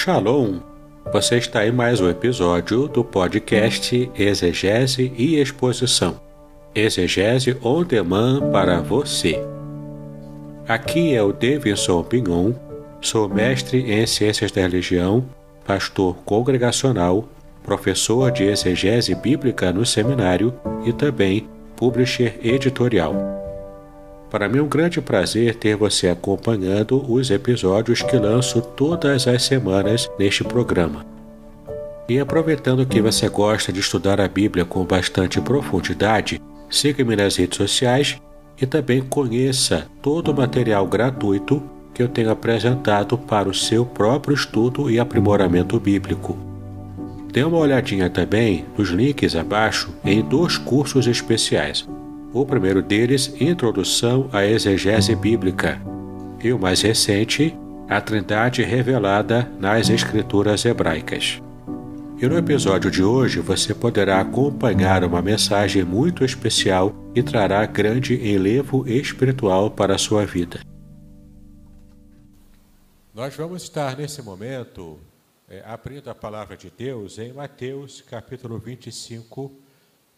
Shalom! Você está em mais um episódio do podcast Exegese e Exposição. Exegese on demand para você. Aqui é o Davidson Pignon, sou mestre em Ciências da Religião, pastor congregacional, professor de exegese bíblica no seminário e também publisher editorial. Para mim é um grande prazer ter você acompanhando os episódios que lanço todas as semanas neste programa. E aproveitando que você gosta de estudar a Bíblia com bastante profundidade, siga-me nas redes sociais e também conheça todo o material gratuito que eu tenho apresentado para o seu próprio estudo e aprimoramento bíblico. Dê uma olhadinha também nos links abaixo em 2 cursos especiais. O primeiro deles, Introdução à Exegese Bíblica, e o mais recente, A Trindade Revelada nas Escrituras Hebraicas. E no episódio de hoje você poderá acompanhar uma mensagem muito especial e trará grande enlevo espiritual para a sua vida. Nós vamos estar nesse momento abrindo a palavra de Deus em Mateus capítulo 25,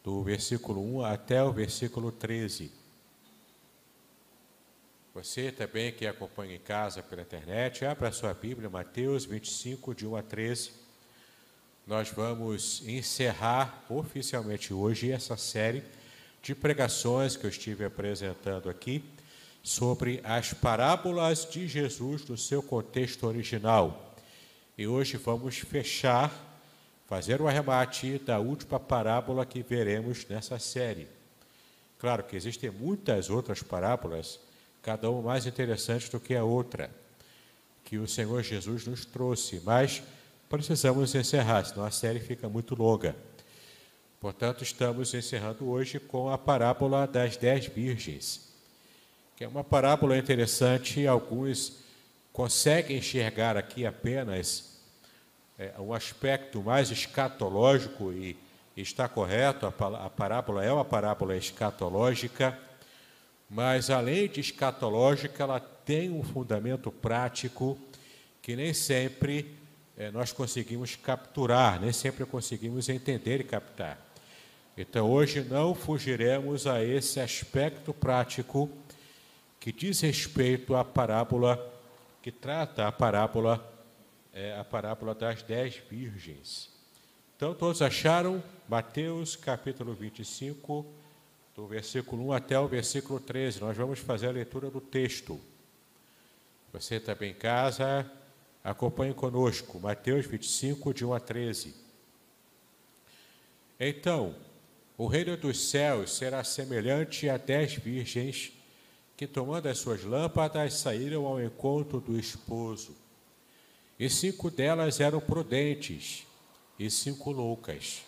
do versículo 1 até o versículo 13. Você também que acompanha em casa pela internet, abra a sua Bíblia, Mateus 25, de 1 a 13. Nós vamos encerrar oficialmente hoje essa série de pregações que eu estive apresentando aqui sobre as parábolas de Jesus no seu contexto original. E hoje vamos fazer o arremate da última parábola que veremos nessa série. Claro que existem muitas outras parábolas, cada uma mais interessante do que a outra, que o Senhor Jesus nos trouxe, mas precisamos encerrar, senão a série fica muito longa. Portanto, estamos encerrando hoje com a parábola das 10 virgens, que é uma parábola interessante. Alguns conseguem enxergar aqui apenas um aspecto mais escatológico, e está correto, a parábola é uma parábola escatológica, mas além de escatológica, ela tem um fundamento prático que nem sempre nós conseguimos capturar, nem sempre conseguimos entender e captar. Então hoje não fugiremos a esse aspecto prático que diz respeito à parábola, que trata a parábola das 10 virgens. Então, todos acharam? Mateus, capítulo 25, do versículo 1 até o versículo 13. Nós vamos fazer a leitura do texto. Você também em casa, acompanhe conosco. Mateus 25, de 1 a 13. Então, o reino dos céus será semelhante a 10 virgens que, tomando as suas lâmpadas, saíram ao encontro do esposo. E 5 delas eram prudentes, e 5 loucas.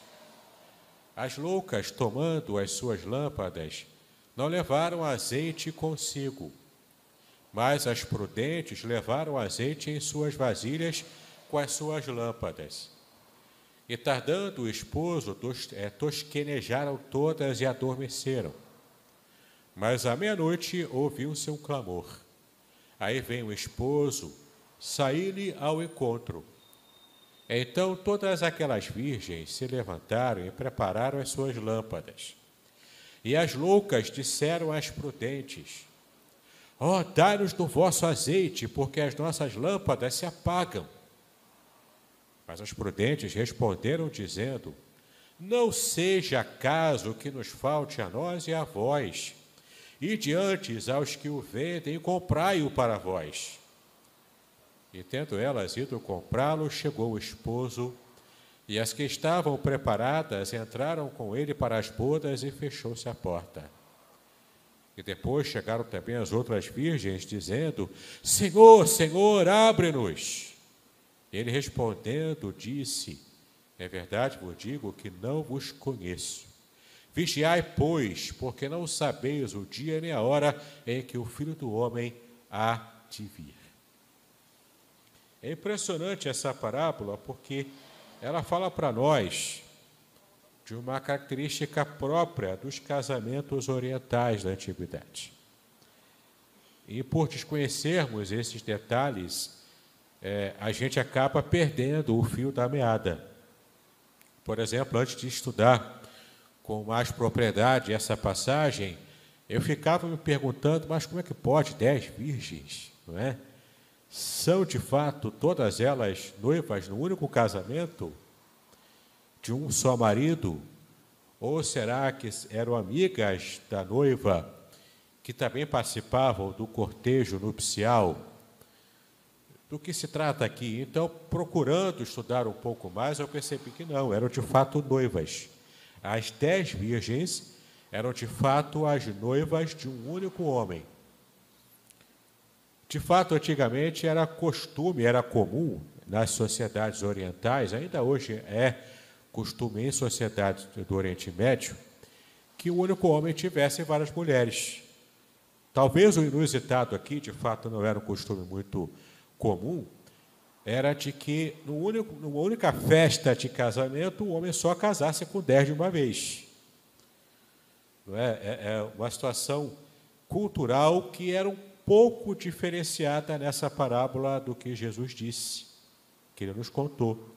As loucas, tomando as suas lâmpadas, não levaram azeite consigo, mas as prudentes levaram azeite em suas vasilhas com as suas lâmpadas. E tardando o esposo, tosquenejaram todas e adormeceram. Mas à meia-noite ouviu-se um clamor. Aí vem o esposo, saí-lhe ao encontro. Então todas aquelas virgens se levantaram e prepararam as suas lâmpadas. E as loucas disseram às prudentes: dai-nos do vosso azeite, porque as nossas lâmpadas se apagam. Mas as prudentes responderam, dizendo: não seja caso que nos falte a nós e a vós, e diante aos que o vendem, comprai-o para vós. E tendo elas ido comprá-lo, chegou o esposo, e as que estavam preparadas entraram com ele para as bodas, e fechou-se a porta. E depois chegaram também as outras virgens, dizendo: Senhor, Senhor, abre-nos. Ele respondendo disse: é verdade vos digo que não vos conheço. Vigiai, pois, porque não sabeis o dia nem a hora em que o Filho do Homem há de vir. É impressionante essa parábola, porque ela fala para nós de uma característica própria dos casamentos orientais da antiguidade. E por desconhecermos esses detalhes, a gente acaba perdendo o fio da meada. Por exemplo, antes de estudar com mais propriedade essa passagem, eu ficava me perguntando, mas como é que pode 10 virgens, não é? São, de fato, todas elas noivas no único casamento de um só marido? Ou será que eram amigas da noiva que também participavam do cortejo nupcial? Do que se trata aqui? Então, procurando estudar um pouco mais, eu percebi que não, eram de fato noivas. As 10 virgens eram de fato as noivas de um único homem. De fato, antigamente era costume, era comum nas sociedades orientais, ainda hoje é costume em sociedades do Oriente Médio, que o único homem tivesse várias mulheres. Talvez o inusitado aqui, de fato, não era um costume muito comum, era de que numa única festa de casamento o homem só casasse com 10 de uma vez. Não é? É uma situação cultural que era um pouco diferenciada nessa parábola do que Jesus disse, que ele nos contou.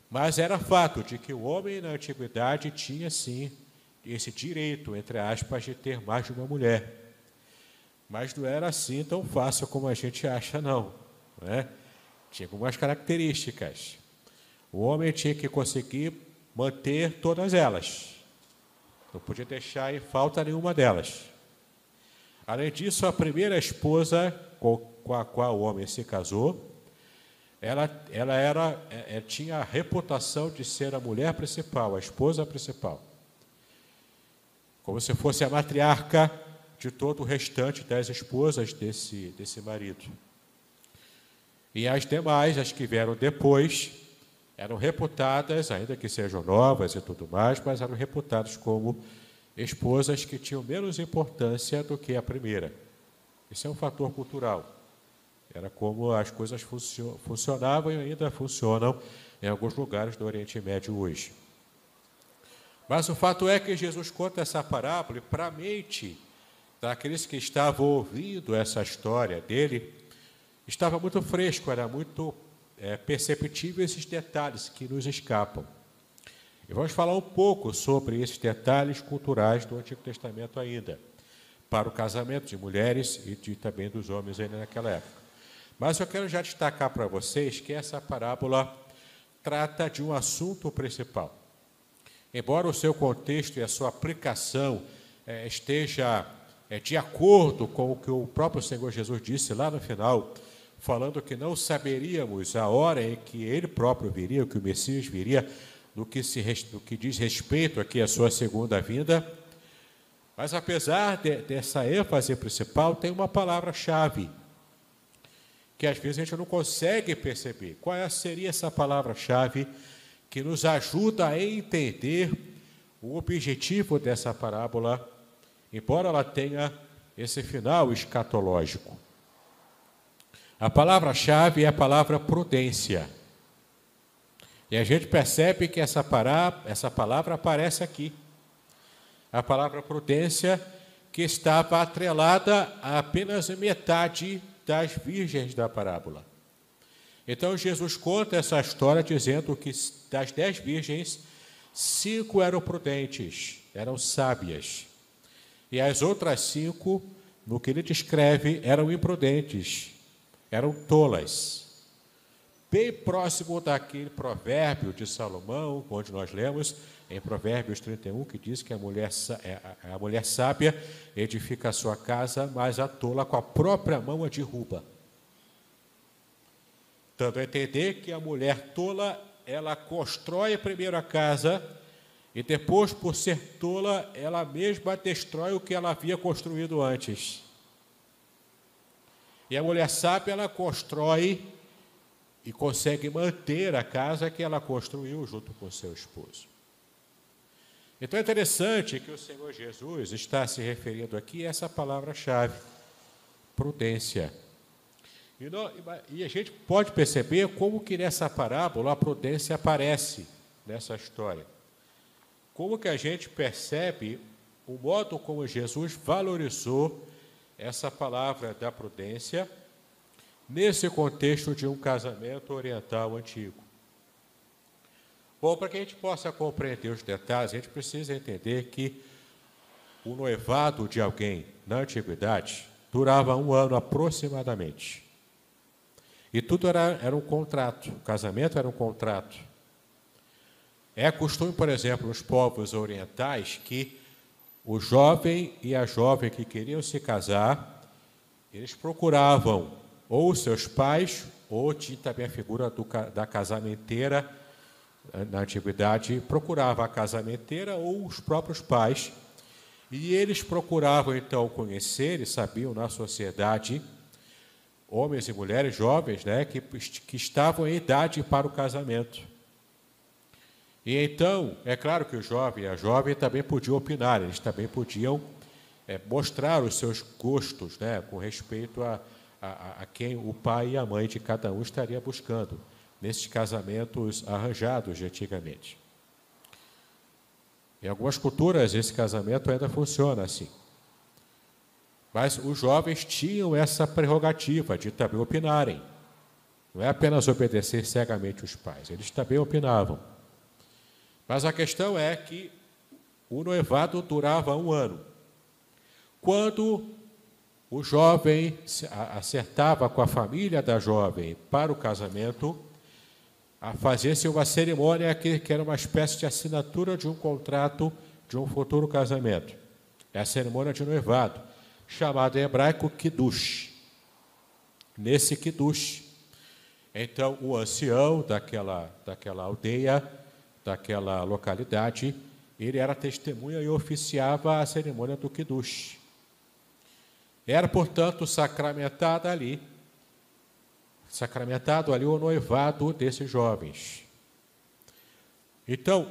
Mas era fato de que o homem na antiguidade tinha, sim, esse direito, entre aspas, de ter mais de uma mulher. Mas não era assim tão fácil como a gente acha, não. Não é? Tinha algumas características. O homem tinha que conseguir manter todas elas. Não podia deixar em falta nenhuma delas. Além disso, a primeira esposa com a qual o homem se casou, ela tinha a reputação de ser a mulher principal, a esposa principal. Como se fosse a matriarca de todo o restante das esposas desse marido. E as demais, as que vieram depois, eram reputadas, ainda que sejam novas e tudo mais, mas eram reputadas como esposas que tinham menos importância do que a primeira. Isso é um fator cultural. Era como as coisas funcionavam e ainda funcionam em alguns lugares do Oriente Médio hoje. Mas o fato é que Jesus conta essa parábola e, para a mente daqueles que estavam ouvindo essa história dele, estava muito fresco, era muito perceptível esses detalhes que nos escapam. E vamos falar um pouco sobre esses detalhes culturais do Antigo Testamento ainda, para o casamento de mulheres e também dos homens ainda naquela época. Mas eu quero já destacar para vocês que essa parábola trata de um assunto principal. Embora o seu contexto e a sua aplicação esteja de acordo com o que o próprio Senhor Jesus disse lá no final, falando que não saberíamos a hora em que ele próprio viria, que o Messias viria, no que diz respeito aqui à sua segunda vinda. Mas apesar dessa ênfase principal, tem uma palavra-chave, que às vezes a gente não consegue perceber. Qual seria essa palavra-chave que nos ajuda a entender o objetivo dessa parábola, embora ela tenha esse final escatológico? A palavra-chave é a palavra prudência. E a gente percebe que essa palavra aparece aqui. A palavra prudência, que estava atrelada a apenas metade das virgens da parábola. Então, Jesus conta essa história dizendo que das 10 virgens, 5 eram prudentes, eram sábias. E as outras 5, no que ele descreve, eram imprudentes, eram tolas. Bem próximo daquele provérbio de Salomão, onde nós lemos em Provérbios 31, que diz que a mulher sábia edifica a sua casa, mas a tola com a própria mão a derruba. Dando a entender que a mulher tola, ela constrói primeiro a casa e depois, por ser tola, ela mesma destrói o que ela havia construído antes. E a mulher sábia, ela constrói e consegue manter a casa que ela construiu junto com seu esposo. Então é interessante que o Senhor Jesus está se referindo aqui a essa palavra-chave, prudência. E a gente pode perceber como que nessa parábola a prudência aparece nessa história. Como que a gente percebe o modo como Jesus valorizou essa palavra da prudência nesse contexto de um casamento oriental antigo. Bom, para que a gente possa compreender os detalhes, a gente precisa entender que o noivado de alguém na antiguidade durava 1 ano aproximadamente. E tudo era um contrato, o casamento era um contrato. É costume, por exemplo, nos povos orientais, que o jovem e a jovem que queriam se casar, eles procuravam ou os seus pais, ou tinha também a figura da casamenteira, na antiguidade, procurava a casamenteira ou os próprios pais, e eles procuravam então conhecer e sabiam na sociedade homens e mulheres jovens, né, que estavam em idade para o casamento. E então, é claro que o jovem e a jovem também podiam opinar, eles também podiam mostrar os seus gostos, né, com respeito a quem o pai e a mãe de cada um estaria buscando, nesses casamentos arranjados de antigamente. Em algumas culturas, esse casamento ainda funciona assim. Mas os jovens tinham essa prerrogativa de também opinarem. Não é apenas obedecer cegamente os pais, eles também opinavam. Mas a questão é que o noivado durava 1 ano. Quando o jovem acertava com a família da jovem para o casamento, fazia-se uma cerimônia que era uma espécie de assinatura de um contrato de um futuro casamento. É a cerimônia de noivado, chamada em hebraico Kiddush. Nesse Kiddush, então, o ancião daquela aldeia, daquela localidade, ele era testemunha e oficiava a cerimônia do Kiddush. Era, portanto, sacramentado ali o noivado desses jovens. Então,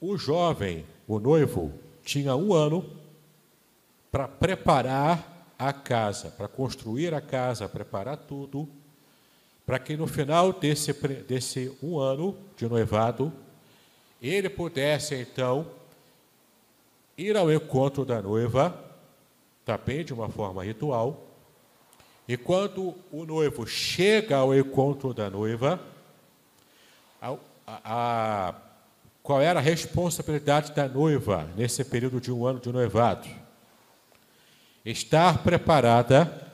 o jovem, o noivo, tinha 1 ano para preparar a casa, para construir a casa, preparar tudo, para que no final desse 1 ano de noivado, ele pudesse, então, ir ao encontro da noiva, também de uma forma ritual, e quando o noivo chega ao encontro da noiva, qual era a responsabilidade da noiva nesse período de 1 ano de noivado? Estar preparada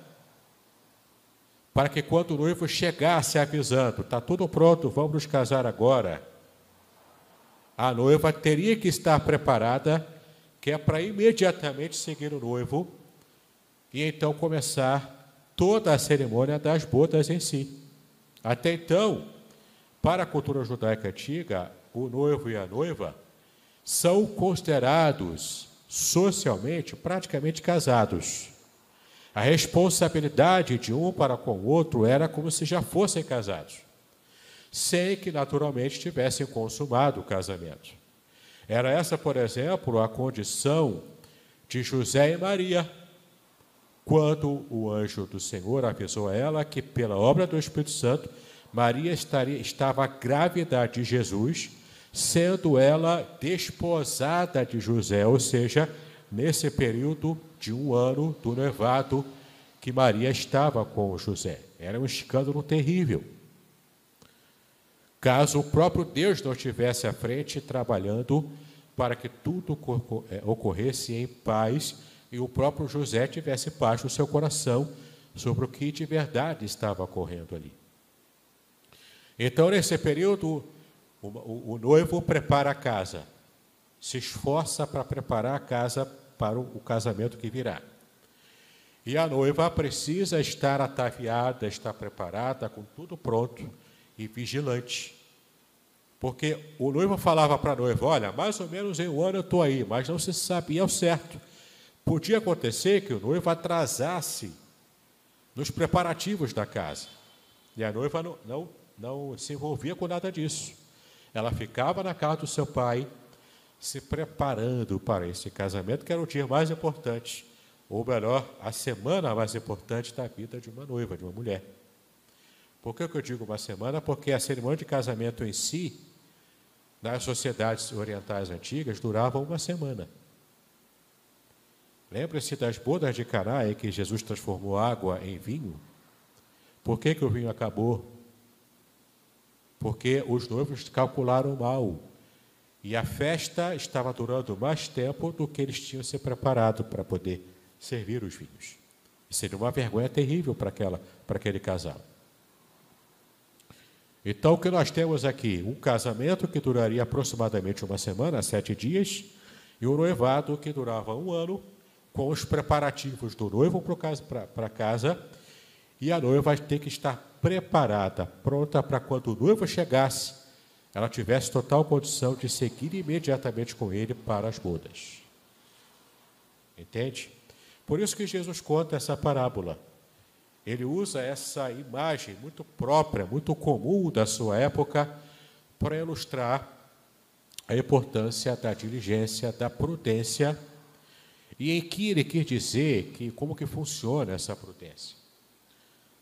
para que quando o noivo chegasse avisando, está tudo pronto, vamos nos casar agora, a noiva teria que estar preparada, que é para imediatamente seguir o noivo e então começar toda a cerimônia das bodas em si. Até então, para a cultura judaica antiga, o noivo e a noiva são considerados socialmente praticamente casados. A responsabilidade de um para com o outro era como se já fossem casados, sem que naturalmente tivessem consumado o casamento. Era essa, por exemplo, a condição de José e Maria, quando o anjo do Senhor avisou a ela que, pela obra do Espírito Santo, Maria estava grávida de Jesus, sendo ela desposada de José, ou seja, nesse período de 1 ano do noivado que Maria estava com José. Era um escândalo terrível. Caso o próprio Deus não estivesse à frente trabalhando para que tudo ocorresse em paz e o próprio José tivesse paz no seu coração sobre o que de verdade estava ocorrendo ali. Então, nesse período, o noivo prepara a casa, se esforça para preparar a casa para o casamento que virá. E a noiva precisa estar ataviada, estar preparada, com tudo pronto e vigilante. Porque o noivo falava para a noiva, olha, mais ou menos em 1 ano eu estou aí, mas não se sabia ao certo. Podia acontecer que o noivo atrasasse nos preparativos da casa. E a noiva não se envolvia com nada disso. Ela ficava na casa do seu pai, se preparando para esse casamento, que era o dia mais importante, ou melhor, a semana mais importante da vida de uma noiva, de uma mulher. Por que eu digo uma semana? Porque a cerimônia de casamento em si, nas sociedades orientais antigas, durava 1 semana. Lembre-se das bodas de Caná, em que Jesus transformou água em vinho. Por que o vinho acabou? Porque os noivos calcularam mal. E a festa estava durando mais tempo do que eles tinham se preparado para poder servir os vinhos. Seria uma vergonha terrível para aquele casal. Então, o que nós temos aqui? Um casamento que duraria aproximadamente uma semana, 7 dias, e um noivado que durava 1 ano, com os preparativos do noivo para casa, e a noiva tem que estar preparada, pronta para quando o noivo chegasse, ela tivesse total condição de seguir imediatamente com ele para as bodas. Entende? Por isso que Jesus conta essa parábola. Ele usa essa imagem muito própria, muito comum da sua época, para ilustrar a importância da diligência, da prudência, e em que ele quer dizer como que funciona essa prudência.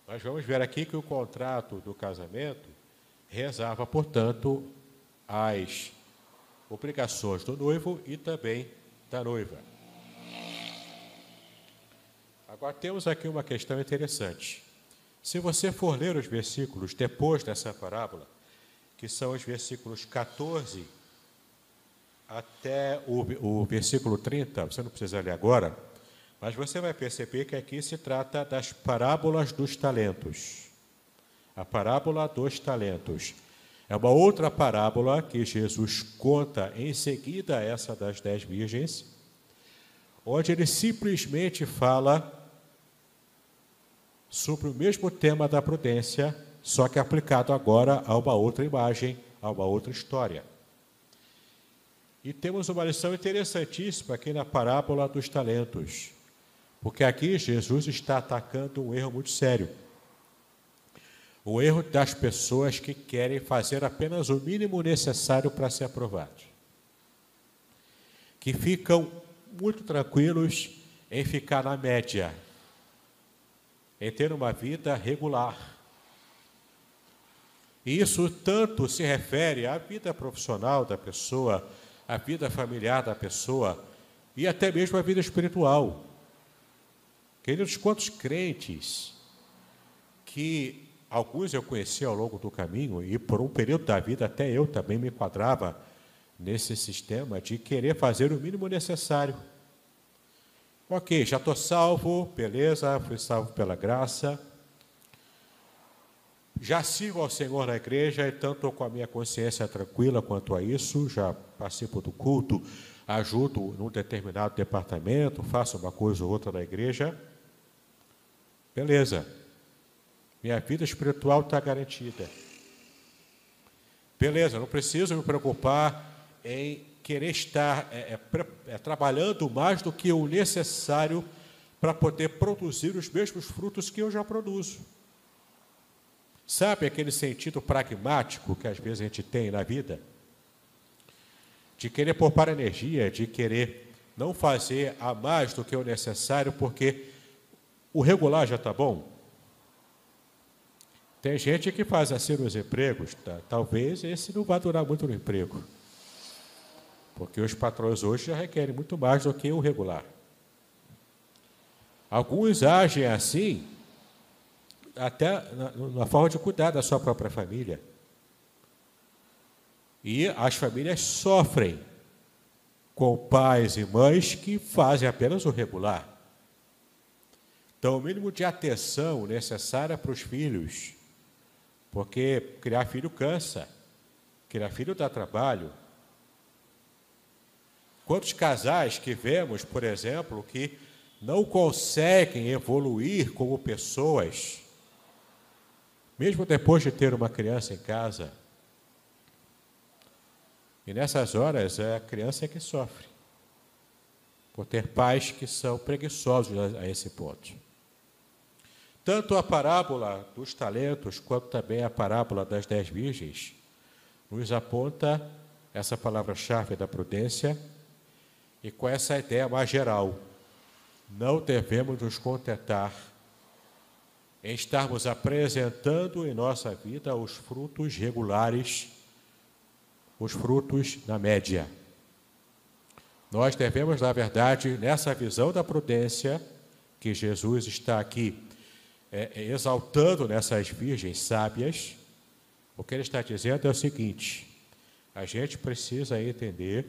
Nós vamos ver aqui que o contrato do casamento reserva, portanto, as obrigações do noivo e também da noiva. Agora, temos aqui uma questão interessante. Se você for ler os versículos depois dessa parábola, que são os versículos 14 até o versículo 30, você não precisa ler agora, mas você vai perceber que aqui se trata das parábolas dos talentos. A parábola dos talentos é uma outra parábola que Jesus conta em seguida a essa das 10 virgens, onde ele simplesmente fala sobre o mesmo tema da prudência, só que aplicado agora a uma outra imagem, a uma outra história. E temos uma lição interessantíssima aqui na parábola dos talentos, porque aqui Jesus está atacando um erro muito sério. O erro das pessoas que querem fazer apenas o mínimo necessário para ser aprovados, que ficam muito tranquilos em ficar na média, em ter uma vida regular. E isso tanto se refere à vida profissional da pessoa, à vida familiar da pessoa e até mesmo à vida espiritual. Queridos, quantos crentes que alguns eu conheci ao longo do caminho e por um período da vida até eu também me enquadrava nesse sistema de querer fazer o mínimo necessário. Ok, já estou salvo, beleza, fui salvo pela graça. Já sigo ao Senhor na igreja, então estou com a minha consciência tranquila quanto a isso, já participo do culto, ajudo num determinado departamento, faço uma coisa ou outra na igreja. Beleza, minha vida espiritual está garantida. Beleza, não preciso me preocupar em querer estar trabalhando mais do que o necessário para poder produzir os mesmos frutos que eu já produzo. Sabe aquele sentido pragmático que às vezes a gente tem na vida? De querer poupar energia, de querer não fazer a mais do que o necessário, porque o regular já está bom. Tem gente que faz assim nos empregos, talvez esse não vá durar muito no emprego. Porque os patrões hoje já requerem muito mais do que o regular. Alguns agem assim, até na forma de cuidar da sua própria família. E as famílias sofrem com pais e mães que fazem apenas o regular. Então, o mínimo de atenção necessária para os filhos, porque criar filho cansa, criar filho dá trabalho. Quantos casais que vemos, por exemplo, que não conseguem evoluir como pessoas, mesmo depois de ter uma criança em casa. E nessas horas é a criança que sofre, por ter pais que são preguiçosos a esse ponto. Tanto a parábola dos talentos, quanto também a parábola das 10 virgens, nos aponta essa palavra-chave da prudência, e com essa ideia mais geral, não devemos nos contentar em estarmos apresentando em nossa vida os frutos regulares, os frutos na média. Nós devemos, na verdade, nessa visão da prudência, que Jesus está aqui exaltando nessas virgens sábias, o que ele está dizendo é o seguinte: a gente precisa entender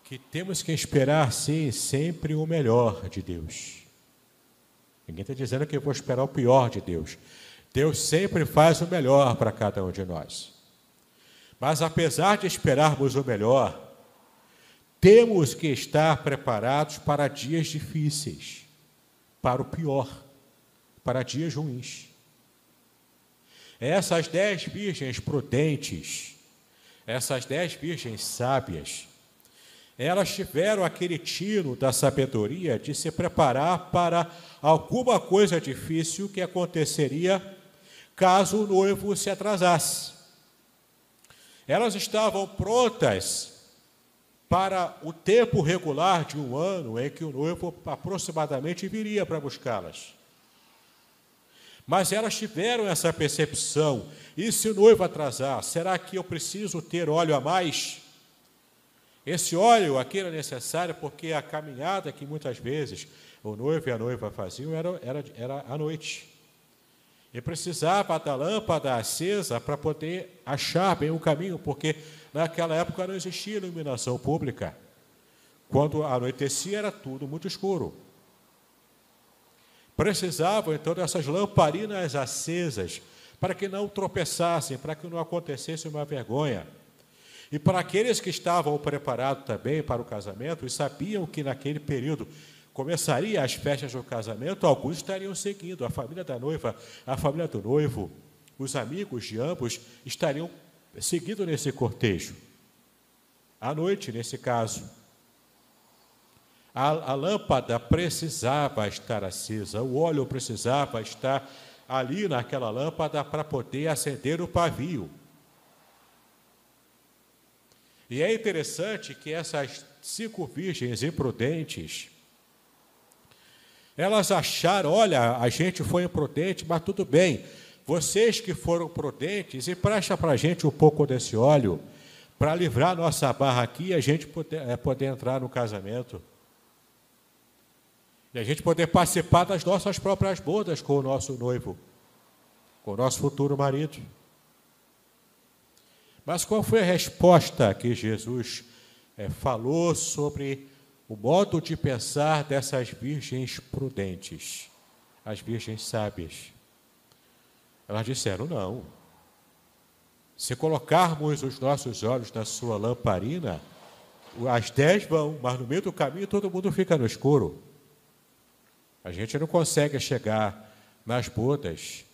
que temos que esperar, sim, sempre o melhor de Deus. Ninguém está dizendo que eu vou esperar o pior de Deus. Deus sempre faz o melhor para cada um de nós. Mas apesar de esperarmos o melhor, temos que estar preparados para dias difíceis, para o pior, para dias ruins. Essas 10 virgens prudentes, essas 10 virgens sábias, elas tiveram aquele tino da sabedoria de se preparar para alguma coisa difícil que aconteceria caso o noivo se atrasasse. Elas estavam prontas para o tempo regular de um ano em que o noivo aproximadamente viria para buscá-las. Mas elas tiveram essa percepção: e se o noivo atrasar, será que eu preciso ter óleo a mais? Esse óleo aqui era necessário porque a caminhada que muitas vezes o noivo e a noiva faziam era à noite. E precisava da lâmpada acesa para poder achar bem o caminho, porque naquela época não existia iluminação pública. Quando anoitecia era tudo muito escuro. Precisavam então dessas lamparinas acesas para que não tropeçassem, para que não acontecesse uma vergonha. E para aqueles que estavam preparados também para o casamento e sabiam que naquele período começaria as festas do casamento, alguns estariam seguindo, a família da noiva, a família do noivo, os amigos de ambos estariam seguindo nesse cortejo. À noite, nesse caso, a lâmpada precisava estar acesa, o óleo precisava estar ali naquela lâmpada para poder acender o pavio. E é interessante que essas 5 virgens imprudentes, elas acharam: olha, a gente foi imprudente, mas tudo bem, vocês que foram prudentes, empresta para a gente um pouco desse óleo, para livrar nossa barra aqui e a gente poder entrar no casamento. E a gente poder participar das nossas próprias bodas com o nosso noivo, com o nosso futuro marido. Mas qual foi a resposta que Jesus falou sobre o modo de pensar dessas virgens prudentes, as virgens sábias? Elas disseram: não. Se colocarmos os nossos olhos na sua lamparina, as 10 vão, mas no meio do caminho todo mundo fica no escuro. A gente não consegue chegar nas bodas.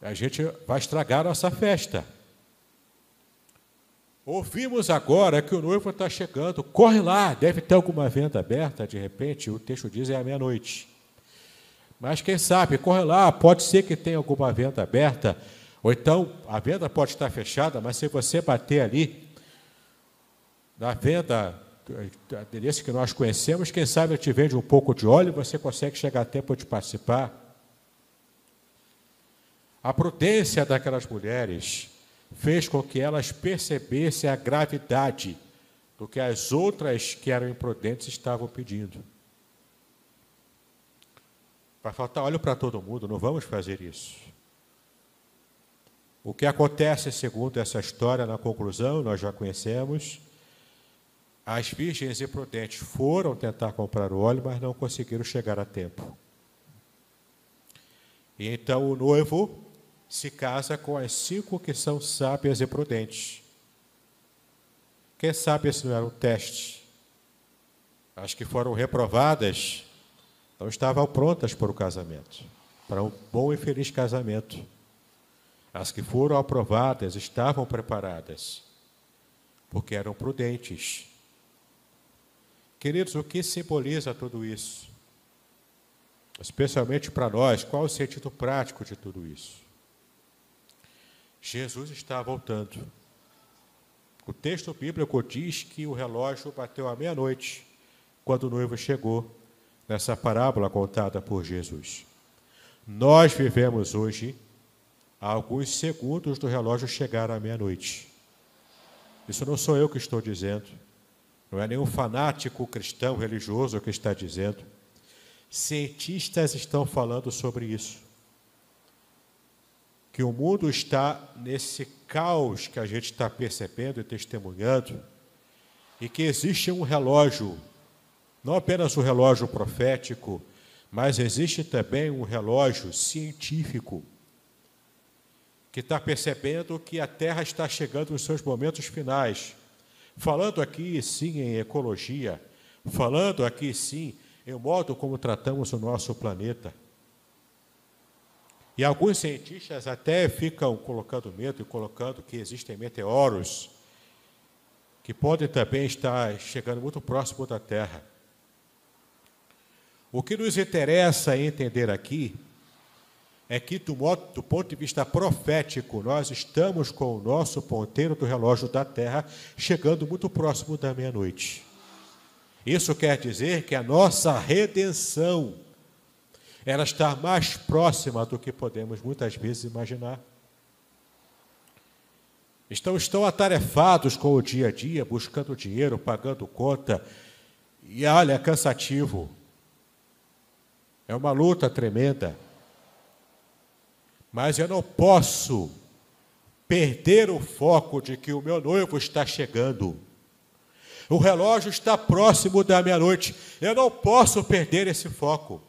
A gente vai estragar nossa festa. Ouvimos agora que o noivo está chegando. Corre lá, deve ter alguma venda aberta, de repente, o texto diz é à meia-noite. Mas quem sabe, corre lá, pode ser que tenha alguma venda aberta, ou então a venda pode estar fechada, mas se você bater ali, na venda desse que nós conhecemos, quem sabe ele te vende um pouco de óleo e você consegue chegar a tempo de participar. A prudência daquelas mulheres fez com que elas percebessem a gravidade do que as outras que eram imprudentes estavam pedindo. Vai faltar óleo para todo mundo, não vamos fazer isso. O que acontece, segundo essa história, na conclusão, nós já conhecemos. As virgens imprudentes foram tentar comprar o óleo, mas não conseguiram chegar a tempo. E então o noivo se casa com as 5 que são sábias e prudentes. Quem sabe esse não era um teste? As que foram reprovadas não estavam prontas para o casamento, para um bom e feliz casamento. As que foram aprovadas estavam preparadas, porque eram prudentes. Queridos, o que simboliza tudo isso? Especialmente para nós, qual o sentido prático de tudo isso? Jesus está voltando. O texto bíblico diz que o relógio bateu à meia-noite, quando o noivo chegou, nessa parábola contada por Jesus. Nós vivemos hoje a alguns segundos do relógio chegar à meia-noite. Isso não sou eu que estou dizendo, não é nenhum fanático cristão religioso que está dizendo. Cientistas estão falando sobre isso. Que o mundo está nesse caos que a gente está percebendo e testemunhando, e que existe um relógio, não apenas um relógio profético, mas existe também um relógio científico, que está percebendo que a Terra está chegando nos seus momentos finais. Falando aqui, sim, em ecologia, falando aqui, sim, em modo como tratamos o nosso planeta. E alguns cientistas até ficam colocando medo e colocando que existem meteoros que podem também estar chegando muito próximo da Terra. O que nos interessa entender aqui é que, do ponto de vista profético, nós estamos com o nosso ponteiro do relógio da Terra chegando muito próximo da meia-noite. Isso quer dizer que a nossa redenção, ela está mais próxima do que podemos muitas vezes imaginar. Estão atarefados com o dia a dia, buscando dinheiro, pagando conta, e olha, é cansativo. É uma luta tremenda. Mas eu não posso perder o foco de que o meu noivo está chegando. O relógio está próximo da meia-noite. Eu não posso perder esse foco.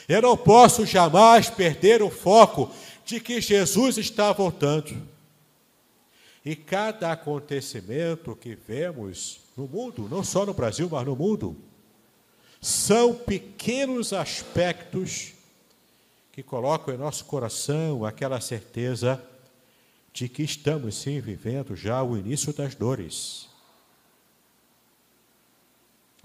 Eu não posso jamais perder o foco de que Jesus está voltando. E cada acontecimento que vemos no mundo, não só no Brasil, mas no mundo, são pequenos aspectos que colocam em nosso coração aquela certeza de que estamos, sim, vivendo já o início das dores.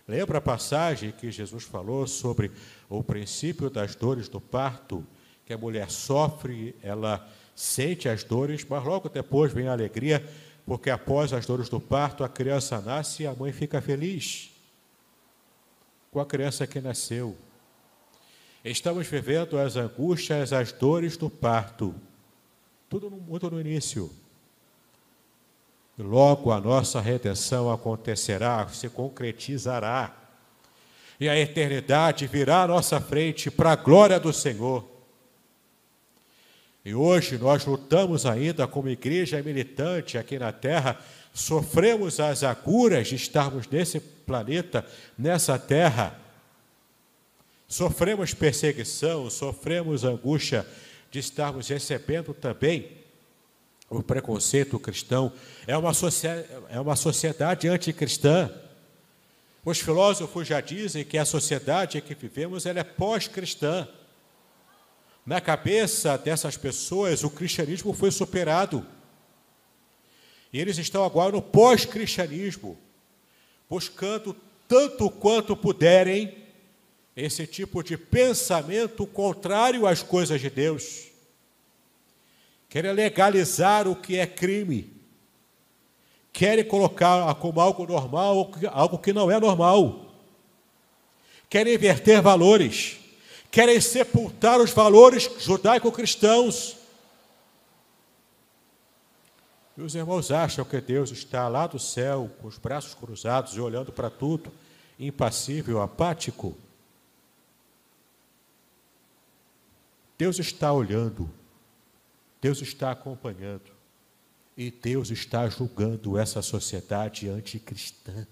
Lembra a passagem que Jesus falou sobre o princípio das dores do parto, que a mulher sofre, ela sente as dores, mas logo depois vem a alegria, porque após as dores do parto, a criança nasce e a mãe fica feliz com a criança que nasceu. Estamos vivendo as angústias, as dores do parto, tudo muito no início. E logo a nossa redenção acontecerá, se concretizará. E a eternidade virá à nossa frente para a glória do Senhor. E hoje nós lutamos ainda como igreja militante aqui na Terra, sofremos as agruras de estarmos nesse planeta, nessa Terra. Sofremos perseguição, sofremos angústia de estarmos recebendo também o preconceito cristão. É uma sociedade anticristã. Os filósofos já dizem que a sociedade em que vivemos ela é pós-cristã. Na cabeça dessas pessoas, o cristianismo foi superado. E eles estão agora no pós-cristianismo, buscando tanto quanto puderem esse tipo de pensamento contrário às coisas de Deus. Querem legalizar o que é crime. Querem colocar como algo normal, algo que não é normal. Querem inverter valores. Querem sepultar os valores judaico-cristãos. E os irmãos acham que Deus está lá do céu, com os braços cruzados e olhando para tudo, impassível, apático. Deus está olhando. Deus está acompanhando e Deus está julgando essa sociedade anticristã.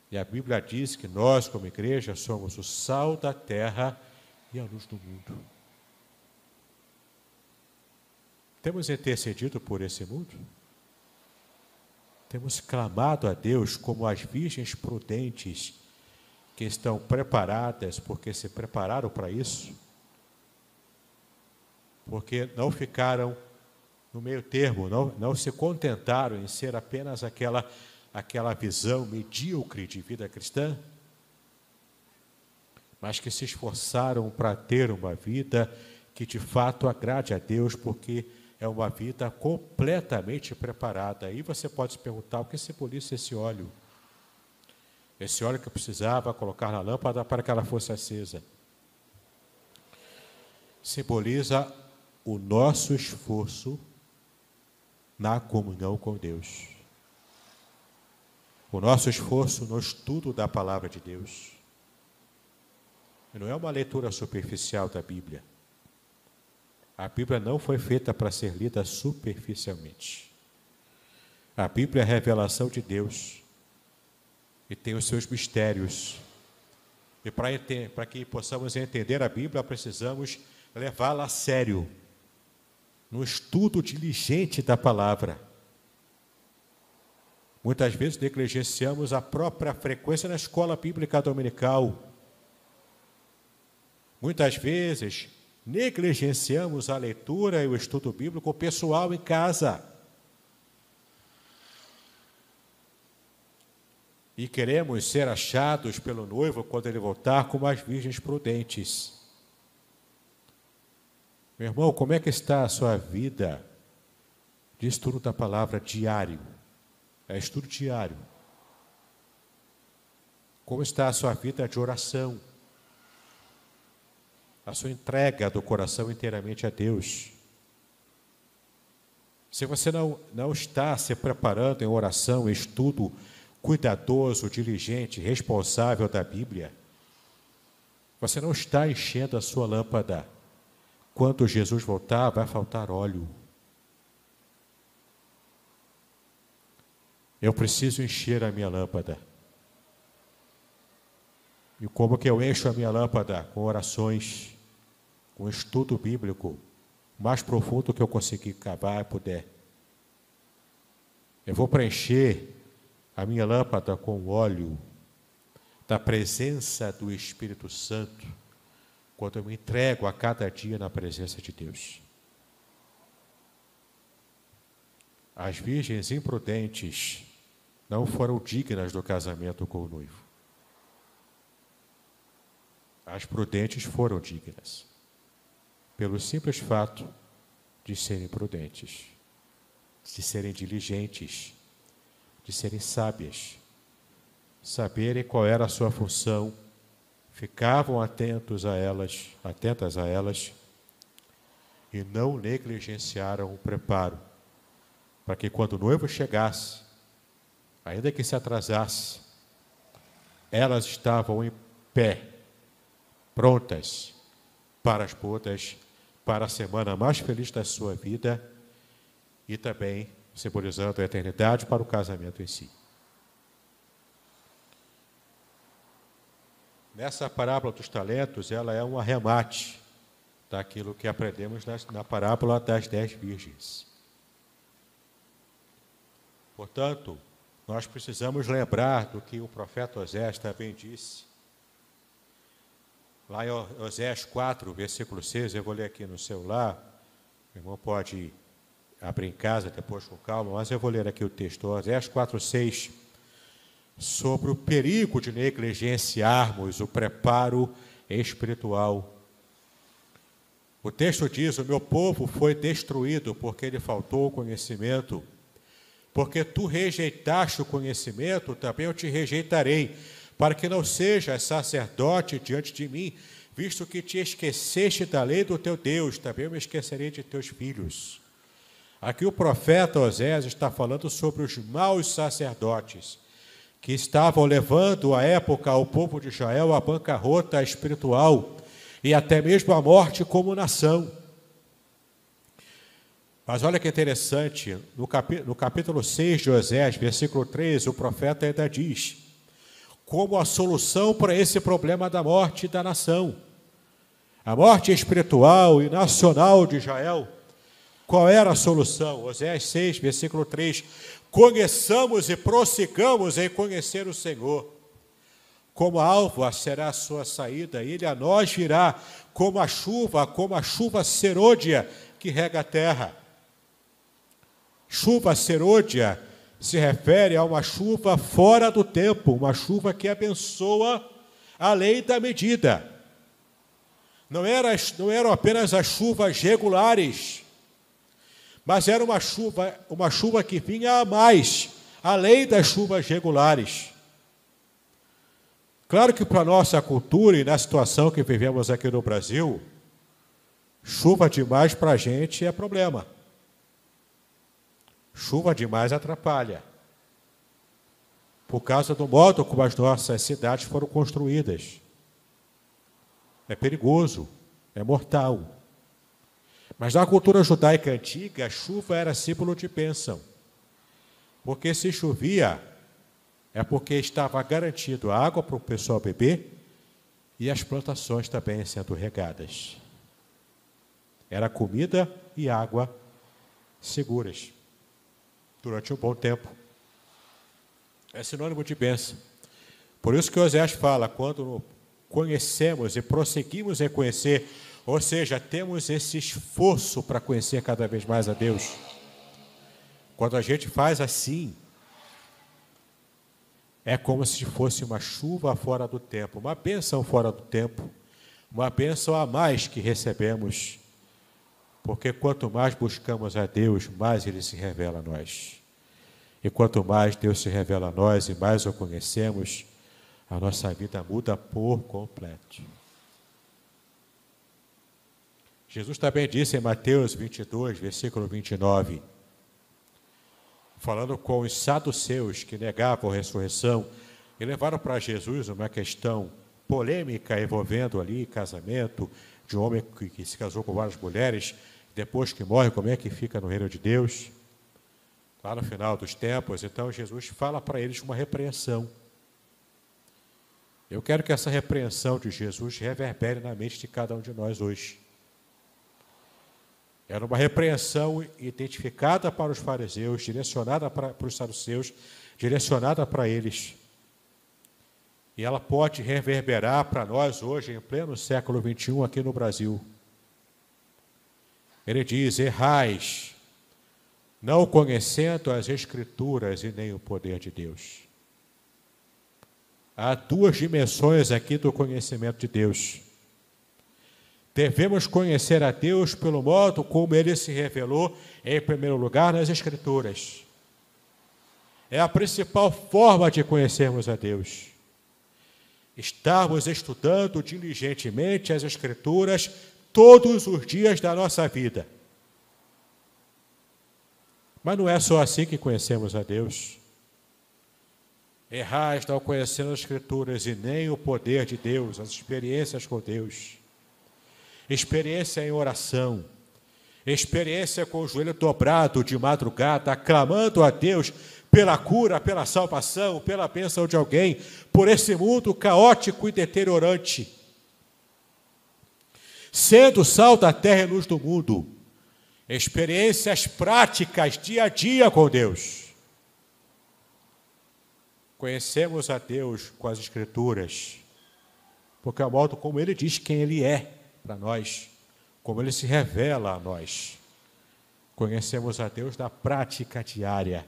E a Bíblia diz que nós, como igreja, somos o sal da terra e a luz do mundo. Temos intercedido por esse mundo? Temos clamado a Deus como as virgens prudentes que estão preparadas, porque se prepararam para isso? Porque não ficaram no meio termo, não se contentaram em ser apenas aquela visão medíocre de vida cristã, mas que se esforçaram para ter uma vida que de fato agrade a Deus, porque é uma vida completamente preparada. Aí você pode se perguntar, o que simboliza esse óleo? Esse óleo que eu precisava colocar na lâmpada para que ela fosse acesa. Simboliza o nosso esforço na comunhão com Deus. O nosso esforço no estudo da palavra de Deus. Não é uma leitura superficial da Bíblia. A Bíblia não foi feita para ser lida superficialmente. A Bíblia é a revelação de Deus e tem os seus mistérios. E para que possamos entender a Bíblia, precisamos levá-la a sério, no estudo diligente da palavra. Muitas vezes negligenciamos a própria frequência na escola bíblica dominical. Muitas vezes negligenciamos a leitura e o estudo bíblico pessoal em casa. E queremos ser achados pelo noivo quando ele voltar como as virgens prudentes. Meu irmão, como é que está a sua vida de estudo da palavra diário? É estudo diário. Como está a sua vida de oração? A sua entrega do coração inteiramente a Deus? Se você não está se preparando em oração, estudo cuidadoso, diligente, responsável da Bíblia, você não está enchendo a sua lâmpada. Quando Jesus voltar, vai faltar óleo. Eu preciso encher a minha lâmpada. E como que eu encho a minha lâmpada? Com orações, com estudo bíblico, o mais profundo que eu conseguir cavar e puder. Eu vou preencher a minha lâmpada com o óleo da presença do Espírito Santo, quando eu me entrego a cada dia na presença de Deus. As virgens imprudentes não foram dignas do casamento com o noivo. As prudentes foram dignas, pelo simples fato de serem prudentes, de serem diligentes, de serem sábias, saberem qual era a sua função, ficavam atentas a elas, e não negligenciaram o preparo, para que quando o noivo chegasse, ainda que se atrasasse, elas estavam em pé, prontas para as bodas, para a semana mais feliz da sua vida e também simbolizando a eternidade para o casamento em si. Nessa parábola dos talentos, ela é um arremate daquilo que aprendemos na parábola das 10 virgens. Portanto, nós precisamos lembrar do que o profeta Oséias também disse. Lá em Oséias 4, versículo 6, eu vou ler aqui no celular, o irmão pode abrir em casa depois com calma, mas eu vou ler aqui o texto, Oséias 4, 6, sobre o perigo de negligenciarmos o preparo espiritual. O texto diz: o meu povo foi destruído porque lhe faltou conhecimento. Porque tu rejeitaste o conhecimento, também eu te rejeitarei, para que não sejas sacerdote diante de mim, visto que te esqueceste da lei do teu Deus, também eu me esquecerei de teus filhos. Aqui o profeta Oséias está falando sobre os maus sacerdotes, que estavam levando à época o povo de Israel à bancarrota espiritual e até mesmo à morte como nação. Mas olha que interessante, no capítulo 6 de Oséias, versículo 3, o profeta ainda diz como a solução para esse problema da morte da nação, a morte espiritual e nacional de Israel. Qual era a solução? Oséias 6, versículo 3, conheçamos e prossigamos em conhecer o Senhor. Como a alva será a sua saída, ele a nós virá como a chuva serôdia que rega a terra. Chuva serôdia se refere a uma chuva fora do tempo, uma chuva que abençoa além da medida. Não eram apenas as chuvas regulares, mas era uma chuva que vinha a mais, além das chuvas regulares. Claro que para a nossa cultura e na situação que vivemos aqui no Brasil, chuva demais para a gente é problema. Chuva demais atrapalha, por causa do modo como as nossas cidades foram construídas. é perigoso, é mortal. Mas na cultura judaica antiga, a chuva era símbolo de bênção. Porque se chovia, é porque estava garantido água para o pessoal beber e as plantações também sendo regadas. Era comida e água seguras durante um bom tempo. É sinônimo de bênção. Por isso que Oséias fala, quando conhecemos e prosseguimos em conhecer, ou seja, temos esse esforço para conhecer cada vez mais a Deus. Quando a gente faz assim, é como se fosse uma chuva fora do tempo, uma bênção fora do tempo, uma bênção a mais que recebemos, porque quanto mais buscamos a Deus, mais Ele se revela a nós. E quanto mais Deus se revela a nós e mais o conhecemos, a nossa vida muda por completo. Jesus também disse em Mateus 22, versículo 29, falando com os saduceus que negavam a ressurreição e levaram para Jesus uma questão polêmica envolvendo ali casamento de um homem que se casou com várias mulheres, depois que morre, como é que fica no reino de Deus? Lá no final dos tempos, então Jesus fala para eles uma repreensão. Eu quero que essa repreensão de Jesus reverbere na mente de cada um de nós hoje. Era uma repreensão identificada para os fariseus, direcionada para os saduceus, direcionada para eles. E ela pode reverberar para nós hoje, em pleno século XXI, aqui no Brasil. Ele diz: errais, não conhecendo as Escrituras e nem o poder de Deus. Há duas dimensões aqui do conhecimento de Deus. Devemos conhecer a Deus pelo modo como Ele se revelou, em primeiro lugar, nas Escrituras. É a principal forma de conhecermos a Deus. Estarmos estudando diligentemente as Escrituras todos os dias da nossa vida. Mas não é só assim que conhecemos a Deus. Errais não conhecendo as Escrituras e nem o poder de Deus, as experiências com Deus. Experiência em oração, experiência com o joelho dobrado de madrugada, clamando a Deus pela cura, pela salvação, pela bênção de alguém, por esse mundo caótico e deteriorante. Sendo sal da terra e luz do mundo, experiências práticas, dia a dia com Deus. Conhecemos a Deus com as Escrituras, porque é o modo como Ele diz quem Ele é para nós, como Ele se revela a nós. Conhecemos a Deus na prática diária,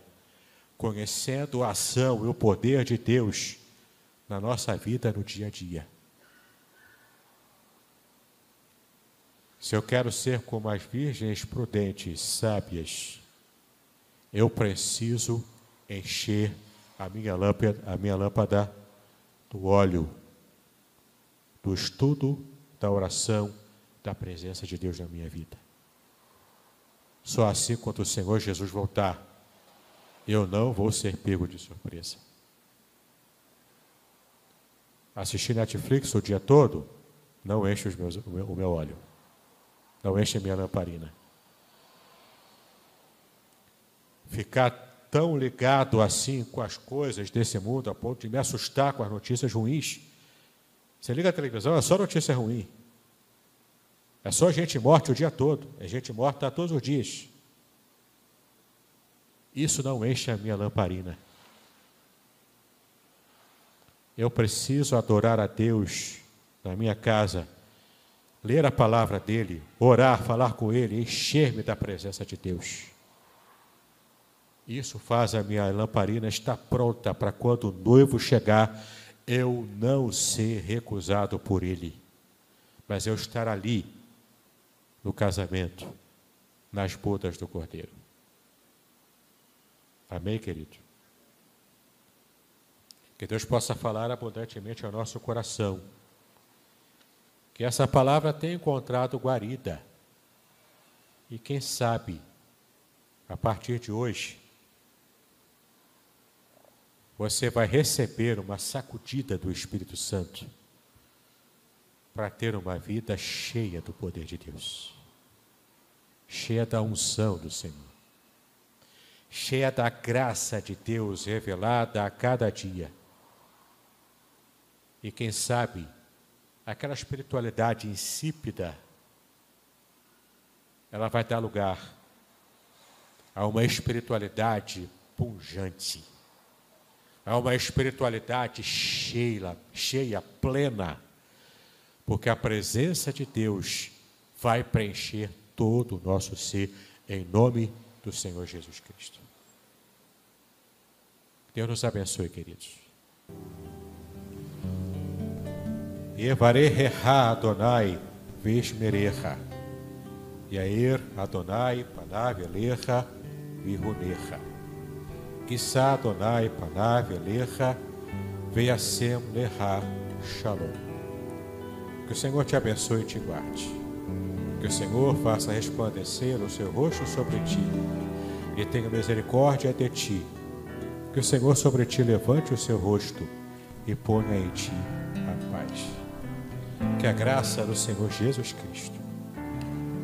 conhecendo a ação e o poder de Deus na nossa vida no dia a dia. Se eu quero ser como as virgens prudentes, sábias, eu preciso encher a minha lâmpada do óleo, do estudo, da oração, da presença de Deus na minha vida. Só assim, quando o Senhor Jesus voltar, eu não vou ser pego de surpresa. Assistir Netflix o dia todo não enche o meu óleo, não enche a minha lamparina. Ficar tão ligado assim com as coisas desse mundo, a ponto de me assustar com as notícias ruins. Você liga a televisão, é só notícia ruim. É só gente morta o dia todo. É gente morta todos os dias. Isso não enche a minha lamparina. Eu preciso adorar a Deus na minha casa, ler a palavra dEle, orar, falar com Ele, encher-me da presença de Deus. Isso faz a minha lamparina estar pronta para quando o noivo chegar, eu não ser recusado por Ele, mas eu estar ali, no casamento, nas bodas do Cordeiro. Amém, querido? Que Deus possa falar abundantemente ao nosso coração. Que essa palavra tenha encontrado guarida. E quem sabe, a partir de hoje, você vai receber uma sacudida do Espírito Santo. para ter uma vida cheia do poder de Deus, cheia da unção do Senhor, cheia da graça de Deus revelada a cada dia. E quem sabe, aquela espiritualidade insípida, ela vai dar lugar a uma espiritualidade pujante, a uma espiritualidade cheia, plena, porque a presença de Deus vai preencher todo o nosso ser, em nome do Senhor Jesus Cristo. Deus nos abençoe, queridos. Yevareha Adonai Vishmerecha, Yair Adonai Panav Elecha Vihunecha, Kissa Adonai Panav Elecha Veyasem Lecha Shalom. Que o Senhor te abençoe e te guarde. Que o Senhor faça resplandecer o seu rosto sobre ti e tenha misericórdia de ti. Que o Senhor sobre ti levante o seu rosto e ponha em ti a paz. Que a graça do Senhor Jesus Cristo,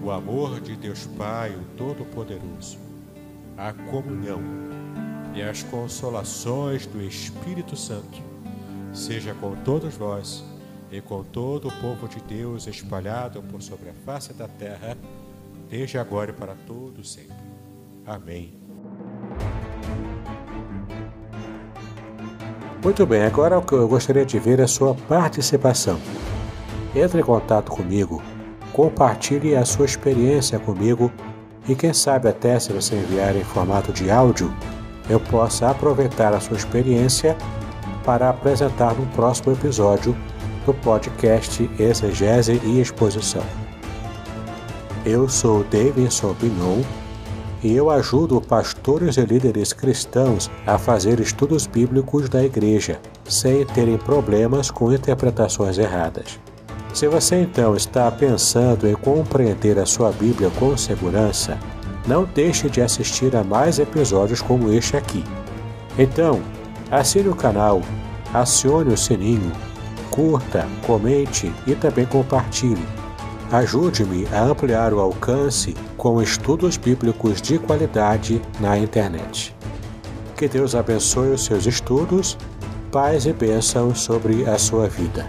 o amor de Deus Pai, o Todo-Poderoso, a comunhão e as consolações do Espírito Santo seja com todos nós e com todo o povo de Deus espalhado por sobre a face da terra, desde agora e para todo sempre. Amém. Muito bem, agora o que eu gostaria de ver é a sua participação. Entre em contato comigo, compartilhe a sua experiência comigo e quem sabe até se você enviar em formato de áudio, eu possa aproveitar a sua experiência para apresentar no próximo episódio do podcast Exegese e Exposição. Eu sou Davidson Pignon e eu ajudo pastores e líderes cristãos a fazer estudos bíblicos da igreja, sem terem problemas com interpretações erradas. Se você então está pensando em compreender a sua Bíblia com segurança, não deixe de assistir a mais episódios como este aqui. Então, assine o canal, acione o sininho, curta, comente e também compartilhe. Ajude-me a ampliar o alcance com estudos bíblicos de qualidade na internet. Que Deus abençoe os seus estudos, paz e bênçãos sobre a sua vida.